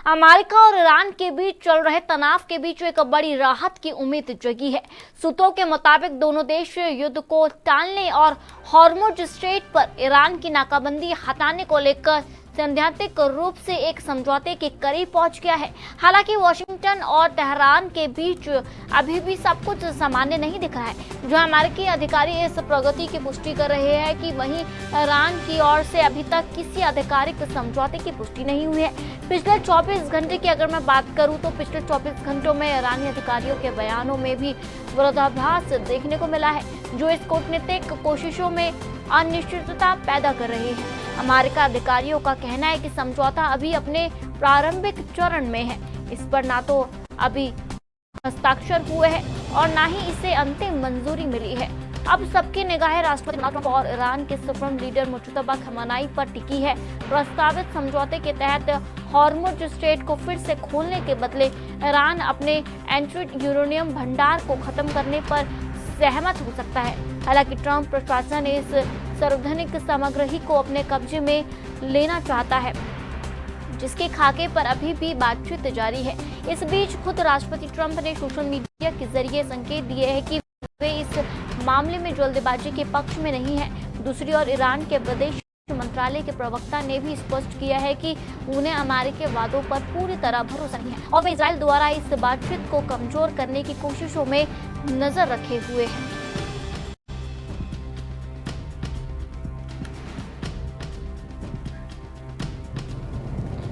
America और Iran के बीच चल रहे तनाव के बीच एक बड़ी राहत की उम्मीद जगी है। सूत्रों के मुताबिक दोनों देश युद्ध को टालने और हॉर्मुज स्ट्रेट पर ईरान की नाकाबंदी हटाने को लेकर सैद्धांतिक रूप से एक समझौते के करीब पहुंच गया है। हालांकि वॉशिंगटन और तेहरान के बीच अभी भी सब कुछ सामान्य नहीं दिख रहा है। जो अमेरिकी अधिकारी इस प्रगति की पुष्टि कर रहे हैं कि वहीं ईरान की ओर से अभी तक किसी आधिकारिक समझौते की पुष्टि नहीं हुई है। पिछले 24 घंटे की अगर मैं बात करूं तो पिछले 24 घंटों में ईरानी अधिकारियों के बयानों में भी विरोधाभास देखने को मिला है, जो इस कूटनीतिक कोशिशों में अनिश्चितता पैदा कर रहे हैं। अमेरिका अधिकारियों का कहना है कि समझौता अभी अपने प्रारंभिक चरण में है। इस पर ना तो अभी हस्ताक्षर हुए हैं और ना ही इसे अंतिम मंजूरी मिली है। अब सबकी निगाहें राष्ट्रपति ट्रंप और ईरान के सुप्रीम लीडर मुज्तबा खमेनी पर टिकी है। प्रस्तावित समझौते के तहत हॉर्मुज स्ट्रेट को फिर से खोलने के बदले ईरान अपने एंट्रिड यूरेनियम भंडार को खत्म करने पर सहमत हो सकता है। हालांकि ट्रंप प्रशासन इस सार्वजनिक सामग्री को अपने कब्जे में लेना चाहता है, जिसके खाके पर अभी भी बातचीत जारी है। इस बीच खुद राष्ट्रपति ट्रंप ने सोशल मीडिया के जरिए संकेत दिए हैं कि वे इस मामले में जल्दबाजी के पक्ष में नहीं है। दूसरी ओर ईरान के विदेश मंत्रालय के प्रवक्ता ने भी स्पष्ट किया है कि उन्हें अमेरिकी वादों पर पूरी तरह भरोसा नहीं है और वे इजराइल द्वारा इस बातचीत को कमजोर करने की कोशिशों में नजर रखे हुए हैं।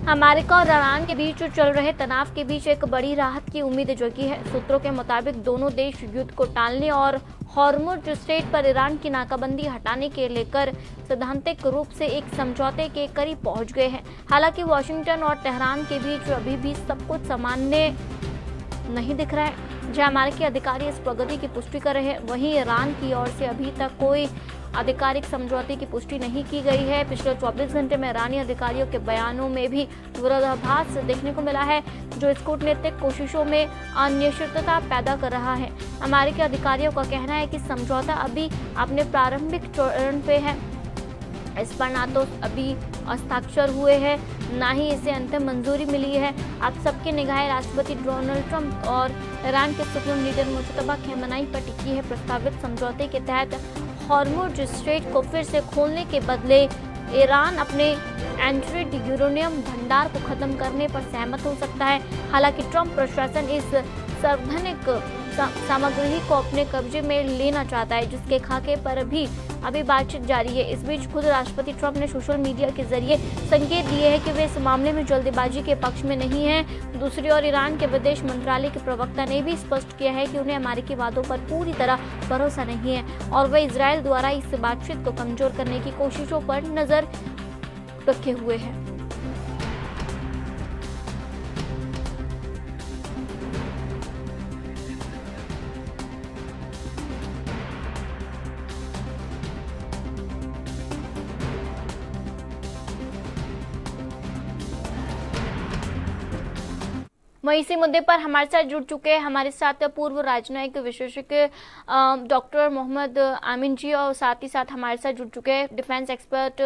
अमेरिका और ईरान के बीच चल रहे तनाव के बीच एक बड़ी राहत की उम्मीद जगी है। सूत्रों के मुताबिक दोनों देश युद्ध को टालने और हॉर्मुज स्ट्रेट पर ईरान की नाकाबंदी हटाने के लेकर सैद्धांतिक रूप से एक समझौते के करीब पहुंच गए हैं। हालांकि वॉशिंगटन और तेहरान के बीच अभी भी सब कुछ सामान्य नहीं दिख रहा है। जहां अमेरिकी अधिकारी इस प्रगति की पुष्टि कर रहे हैं, वहीं ईरान की ओर से अभी तक कोई आधिकारिक समझौते की पुष्टि नहीं की गई है। पिछले 24 घंटे में ईरानी अधिकारियों के बयानों में भी विरोधाभास देखने को मिला है, जो इस कूटनीतिक कोशिशों में अनिश्चितता पैदा कर रहा है। अमेरिकी अधिकारियों का कहना है कि समझौता अभी अपने प्रारंभिक चरण पे है। इस पर ना तो अभी हस्ताक्षर हुए हैं, ना ही इसे अंतिम मंजूरी मिली है। आप सबकी निगाहें राष्ट्रपति डोनाल्ड ट्रंप और ईरान के सुप्रीम लीडर मुज्तबा खमेनी पर टिकी है। प्रस्तावित समझौते के तहत हॉर्मुज स्ट्रेट को फिर से खोलने के बदले ईरान अपने एंट्रिड यूरेनियम भंडार को खत्म करने पर सहमत हो सकता है। हालांकि ट्रंप प्रशासन इस सार्वजनिक सामग्री को अपने कब्जे में लेना चाहता है, जिसके खाके पर अभी बातचीत जारी है। इस बीच खुद राष्ट्रपति ट्रंप ने सोशल मीडिया के जरिए संकेत दिए हैं कि वे इस मामले में जल्दबाजी के पक्ष में नहीं हैं। दूसरी ओर ईरान के विदेश मंत्रालय के प्रवक्ता ने भी स्पष्ट किया है कि उन्हें अमेरिकी वादों पर पूरी तरह भरोसा नहीं है और वे इजराइल द्वारा इस बातचीत को कमजोर करने की कोशिशों पर नजर रखे हुए हैं। वहीं इसी मुद्दे पर हमारे साथ जुड़ चुके हैं हमारे साथ पूर्व राजनयिक विशेषज्ञ डॉक्टर मोहम्मद आमीन जी, और साथ ही साथ हमारे साथ जुड़ चुके हैं डिफेंस एक्सपर्ट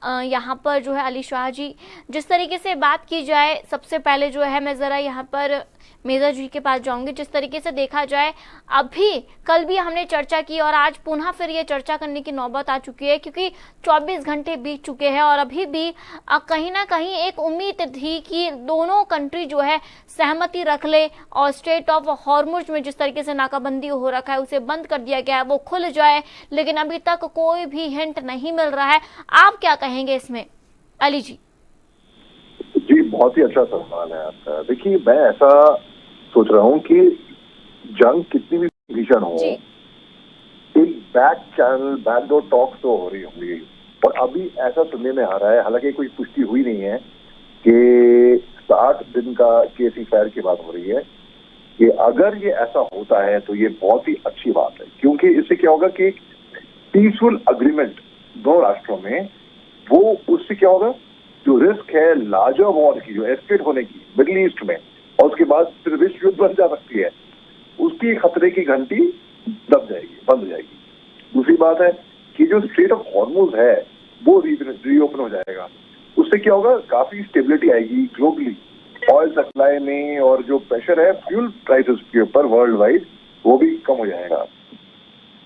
यहाँ पर जो है अली शाह जी। जिस तरीके से बात की जाए, सबसे पहले जो है मैं ज़रा यहाँ पर मेजर जी के पास जाऊंगी। जिस तरीके से देखा जाए, अभी कल भी हमने चर्चा की और आज पुनः फिर ये चर्चा करने की नौबत आ चुकी है, क्योंकि 24 घंटे बीत चुके हैं और अभी भी कहीं ना कहीं एक उम्मीद थी कि दोनों कंट्री जो है सहमति रख ले और स्ट्रेट ऑफ हॉर्मुज में जिस तरीके से नाकाबंदी हो रखा है, उसे बंद कर दिया गया है, वो खुल जाए। लेकिन अभी तक कोई भी हिंट नहीं मिल रहा है। आप क्या कहेंगे इसमें, अली जी? जी, बहुत ही अच्छा सवाल है आपका। देखिए, मैं ऐसा सोच रहा हूँ कि जंग कितनी भी भीषण हो, एक बैक चैनल बैकडोर टॉक्स तो हो रही होंगी। और अभी ऐसा सुनने में आ रहा है, हालांकि कोई पुष्टि हुई नहीं है, कि 60 दिन का केसी फायर की बात हो रही है, कि अगर ये ऐसा होता है तो ये बहुत ही अच्छी बात है। क्योंकि इससे क्या होगा कि पीसफुल अग्रीमेंट दो राष्ट्रों में, वो उससे क्या होगा, जो रिस्क है लार्जर वॉर की, जो एस्केलेट होने की मिडिल ईस्ट में, और उसके बाद फिर विश्व युद्ध बन जा सकती है, उसकी खतरे की घंटी दब जाएगी, बंद हो जाएगी। दूसरी बात है कि जो स्ट्रेट ऑफ हॉर्मुज है वो रीओपन हो जाएगा। उससे क्या होगा, काफी स्टेबिलिटी आएगी ग्लोबली, सप्लाई में और जो प्रेशर है फ्यूल प्राइसेस के ऊपर वर्ल्ड वाइड, वो भी कम हो जाएगा।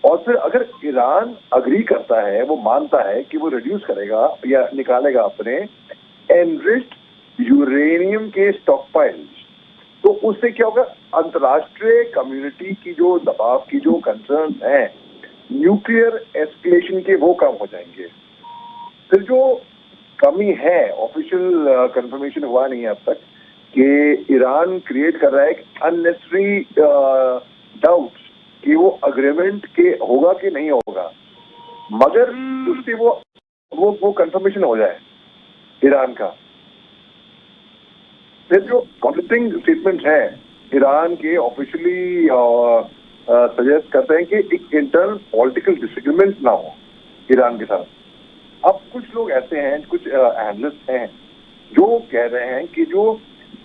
और फिर अगर ईरान अग्री करता है, वो मानता है कि वो रिड्यूस करेगा या निकालेगा अपने एनरिच्ड यूरेनियम के स्टॉक पाइल्स, तो उससे क्या होगा, अंतर्राष्ट्रीय कम्युनिटी की जो दबाव की जो कंसर्न है न्यूक्लियर एस्केलेशन के, वो कम हो जाएंगे। फिर जो कमी है, ऑफिशियल कंफर्मेशन हुआ नहीं है अब तक कि ईरान क्रिएट कर रहा है अननेसेसरी डाउट्स कि वो अग्रीमेंट के होगा कि नहीं होगा, मगर उससे वो कंफर्मेशन हो जाए ईरान का। फिर जो कॉन्फ्लिक्टिंग स्टेटमेंट है ईरान के, ऑफिशियली सजेस्ट करते हैं कि एक इंटरनल पॉलिटिकल डिसएग्रीमेंट ना हो ईरान के साथ। अब कुछ लोग ऐसे हैं, कुछ एनालिस्ट हैं जो कह रहे हैं कि जो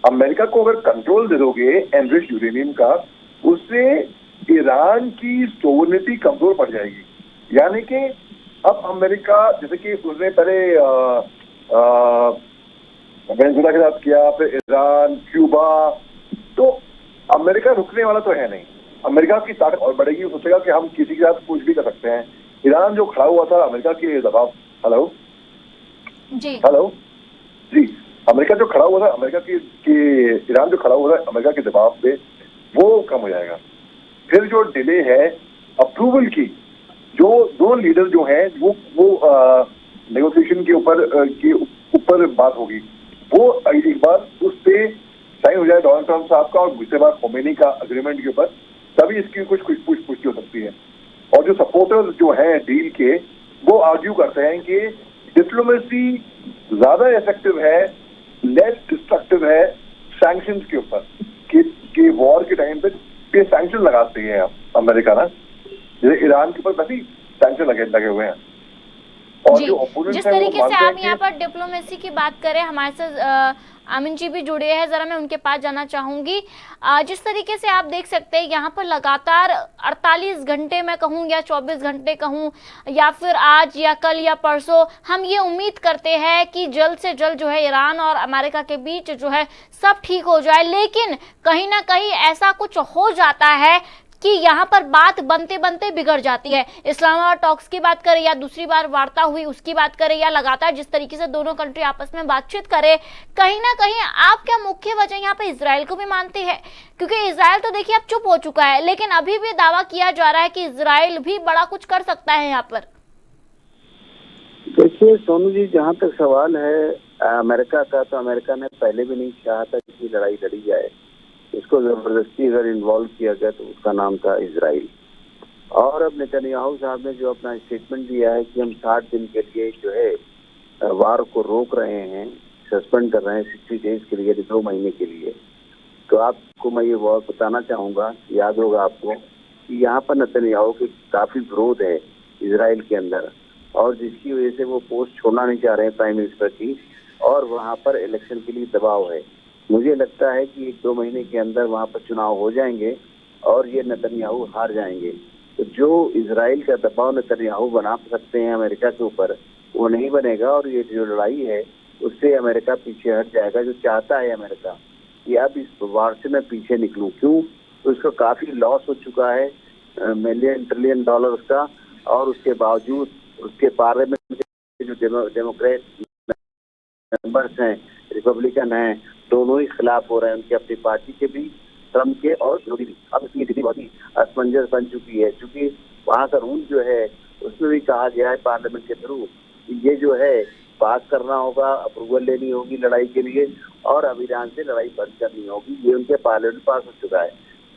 अमेरिका को अगर कंट्रोल दे दोगे एनरिच्ड यूरेनियम का, उससे ईरान की सोवरेनिटी कमजोर पड़ जाएगी। यानी कि अब अमेरिका, जैसे कि उसने पहले वेनेजुएला के साथ किया, फिर ईरान, क्यूबा, तो अमेरिका रुकने वाला तो है नहीं। अमेरिका की ताकत और बढ़ेगी, सोचेगा कि हम किसी के साथ कुछ भी कर सकते हैं। ईरान जो खड़ा हुआ था अमेरिका के दबाव, हेलो जी, अमेरिका जो खड़ा हुआ था अमेरिका की ईरान जो खड़ा हुआ था अमेरिका के दबाव पे, वो कम हो जाएगा। फिर जो डिले है अप्रूवल की, जो दो लीडर जो हैं वो नेगोशिएशन के ऊपर बात होगी, वो एक बार उस पे साइन हो जाए डोनाल्ड ट्रंप साहब का और दूसरे बार खोमेनी का अग्रीमेंट के ऊपर, तभी इसकी कुछ पुष्टि हो सकती है। और जो सपोर्टर्स जो हैं डील के, वो आर्ग्यू करते हैं कि डिप्लोमेसी ज्यादा इफेक्टिव है, लेस डिस्ट्रक्टिव है सैंक्शंस के ऊपर, कि वॉर के टाइम पे सैंक्शन लगाते हैं अमेरिका ना, जैसे ईरान के ऊपर वैसे ही सैंक्शन लगे हुए हैं। और जी, जो ओपोनेंट्स जिस हैं तरीके वो से मानते आप हैं यहाँ पर डिप्लोमेसी की बात करें, हमारे साथ आमिन जी भी जुड़े हैं, जरा मैं उनके पास जाना चाहूंगी। जिस तरीके से आप देख सकते हैं यहाँ पर लगातार 48 घंटे मैं कहूँ या 24 घंटे कहूँ, या फिर आज या कल या परसों, हम ये उम्मीद करते हैं कि जल्द से जल्द जो है ईरान और अमेरिका के बीच जो है सब ठीक हो जाए, लेकिन कहीं ना कहीं ऐसा कुछ हो जाता है कि यहाँ पर बात बनते बनते बिगड़ जाती है। इस्लामाबाद टॉक्स की बात करें या दूसरी बार वार्ता हुई उसकी बात करें, या लगातार जिस तरीके से दोनों कंट्री आपस में बातचीत करें, कहीं ना कहीं आप क्या मुख्य वजह यहाँ पे इजराइल को भी मानते हैं? क्योंकि इजराइल तो देखिए अब चुप हो चुका है, लेकिन अभी भी दावा किया जा रहा है कि इजराइल भी बड़ा कुछ कर सकता है यहाँ पर। देखिए सोनू जी, जहाँ तक सवाल है अमेरिका का, तो अमेरिका ने पहले भी नहीं चाहा था कि लड़ाई लड़ी जाए। इसको जबरदस्ती अगर इन्वॉल्व किया गया तो उसका नाम था इजराइल। और अब नेतन्याहू साहब ने जो अपना स्टेटमेंट दिया है कि हम 60 दिन के लिए जो है वार को रोक रहे हैं, सस्पेंड कर रहे हैं 60 डेज के लिए, 2 महीने के लिए। तो आपको मैं ये बहुत बताना चाहूँगा, याद होगा आपको कि यहाँ पर नेतन्याहू के काफ़ी विरोध है इजराइल के अंदर, और जिसकी वजह से वो पोस्ट छोड़ना नहीं चाह रहे हैं प्राइम मिनिस्टर की, और वहाँ पर इलेक्शन के लिए दबाव है। मुझे लगता है कि 1-2 महीने के अंदर वहाँ पर चुनाव हो जाएंगे और ये नेतन्याहू हार जाएंगे। तो जो इजराइल का दबाव नेतन्याहू बना सकते हैं अमेरिका के ऊपर, वो नहीं बनेगा, और ये जो लड़ाई है उससे अमेरिका पीछे हट जाएगा। जो चाहता है अमेरिका कि अब इस वार से मैं पीछे निकलूं, क्यों? तो इसका काफ़ी लॉस हो चुका है $1 ट्रिलियन का, और उसके बावजूद उसके पार्लियामेंट के जो डेमोक्रेट मेंबर्स हैं, रिपब्लिकन हैं, दोनों ही खिलाफ हो रहे हैं, उनकी अपनी पार्टी के भी, ट्रम्प के और विरोधी भी। अब इसकी स्थिति बहुत ही असमंजस बन चुकी है, क्योंकि वहाँ का रूल जो है उसमें भी कहा गया है पार्लियामेंट के थ्रू कि ये जो है पास करना होगा, अप्रूवल लेनी होगी लड़ाई के लिए, और अब ईरान से लड़ाई बंद करनी होगी। ये उनके पार्लियामेंट पास हो चुका है।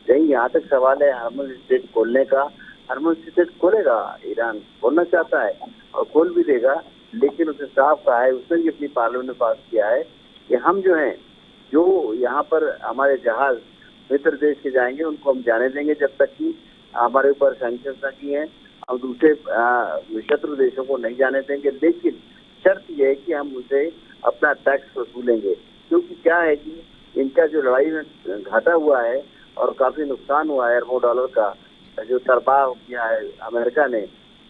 यही यहाँ तक सवाल है हरमुज स्टेट खोलने का। हरमुज स्टेट खोलेगा, ईरान खोलना चाहता है और खोल भी देगा, लेकिन उसने साफ कहा है, उसने भी अपनी पार्लियामेंट में पास किया है कि हम जो हैं, जो यहाँ पर हमारे जहाज मित्र देश के जाएंगे उनको हम जाने देंगे जब तक कि हमारे ऊपर सैंक्शन न किए हैं। हम दूसरे शत्रु देशों को नहीं जाने देंगे, लेकिन शर्त यह है कि हम उनसे अपना टैक्स वसूलेंगे। क्योंकि क्या है कि इनका जो लड़ाई में घाटा हुआ है और काफी नुकसान हुआ है अरबों डॉलर का जो तरबाह किया है अमेरिका ने,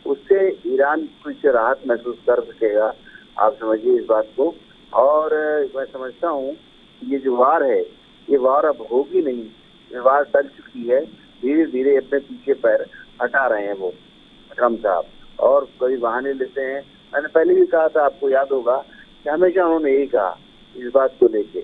उससे ईरान कुछ राहत महसूस कर सकेगा। आप समझिए इस बात को। और मैं समझता हूँ ये जो वार है ये वार अब होगी नहीं, ये वार टल चुकी है। धीरे धीरे अपने पीछे पैर हटा रहे हैं वो ट्रम्प साहब, और कई बहाने लेते हैं। मैंने पहले भी कहा था, आपको याद होगा कि हमेशा उन्होंने यही कहा इस बात को लेके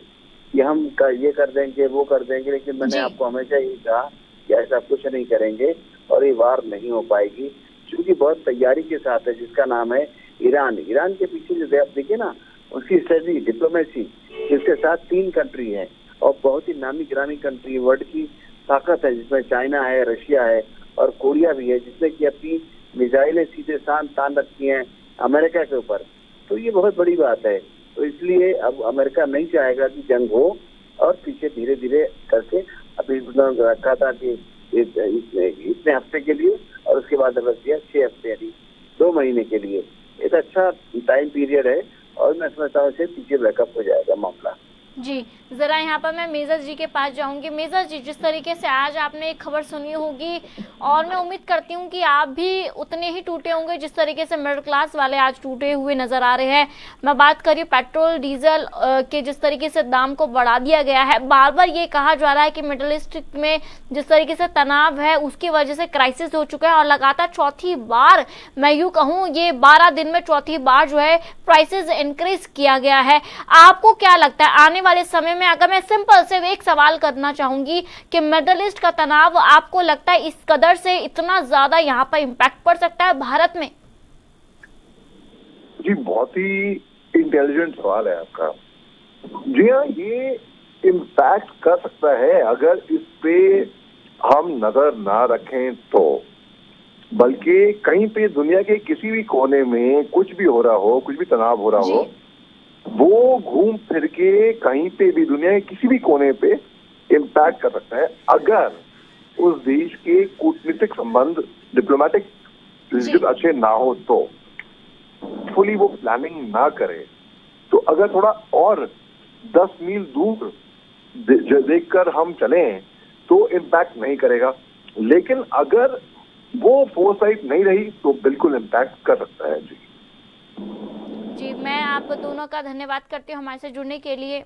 कि हम ये कर देंगे वो कर देंगे, लेकिन मैंने आपको हमेशा यही कहा कि ऐसा कुछ नहीं करेंगे और ये वार नहीं हो पाएगी, क्योंकि बहुत तैयारी के साथ है, जिसका नाम है ईरान। ईरान के पीछे जो आप देखिए ना, उसकी स्ट्रेटजी, डिप्लोमेसी, जिसके साथ 3 कंट्री है और बहुत ही नामी गिरामी कंट्री, वर्ल्ड की ताकत है, जिसमें चाइना है, रशिया है और कोरिया भी है, जिसने की अपनी मिसाइलें सीधे तान रखी हैं अमेरिका के ऊपर। तो ये बहुत बड़ी बात है। तो इसलिए अब अमेरिका नहीं चाहेगा कि जंग हो, और पीछे धीरे धीरे करके अभी रखा था कि इतने हफ्ते के लिए, और उसके बाद रख दिया 6 हफ्ते, यानी 2 महीने के लिए। एक अच्छा टाइम पीरियड है और मैं समझता हूँ पीछे बैकअप हो जाएगा मामला। जी, जरा यहाँ पर मैं मेजर जी के पास जाऊंगी। मेजर जी, जिस तरीके से आज आपने एक खबर सुनी होगी, और मैं उम्मीद करती हूँ कि आप भी उतने ही टूटे होंगे जिस तरीके से मिडिल क्लास वाले आज टूटे हुए नजर आ रहे हैं। मैं बात करी पेट्रोल डीजल के जिस तरीके से दाम को बढ़ा दिया गया है, बार बार ये कहा जा रहा है कि मिडिल ईस्ट में जिस तरीके से तनाव है उसकी वजह से क्राइसिस हो चुका है, और लगातार चौथी बार, मैं यूँ कहूँ ये 12 दिन में चौथी बार जो है प्राइसेस इंक्रीज किया गया है। आपको क्या लगता है आने वाले समय में, अगर मैं सिंपल से एक सवाल करना चाहूंगी कि मिडिल ईस्ट का तनाव आपको लगता है इस कदर से इतना ज्यादा यहाँ पर इम्पैक्ट पड़ सकता है भारत में? जी, बहुत ही इंटेलिजेंट सवाल है आपका। जी हाँ, ये इम्पैक्ट कर सकता है अगर इस पे हम नजर ना रखें तो। बल्कि कहीं पे दुनिया के किसी भी कोने में कुछ भी हो रहा हो, कुछ भी तनाव हो रहा हो, वो घूम फिर के कहीं पे भी दुनिया के किसी भी कोने पे इम्पैक्ट कर सकता है, अगर उस देश के कूटनीतिक संबंध, डिप्लोमेटिक रिलेशन अच्छे ना हो तो, फुली वो प्लानिंग ना करे तो। अगर थोड़ा और 10 मील दूर देखकर हम चलें तो इम्पैक्ट नहीं करेगा, लेकिन अगर वो फोरसाइट नहीं रही तो बिल्कुल इम्पैक्ट कर सकता है। जी, मैं आप दोनों का धन्यवाद करती हूँ हमारे से जुड़ने के लिए।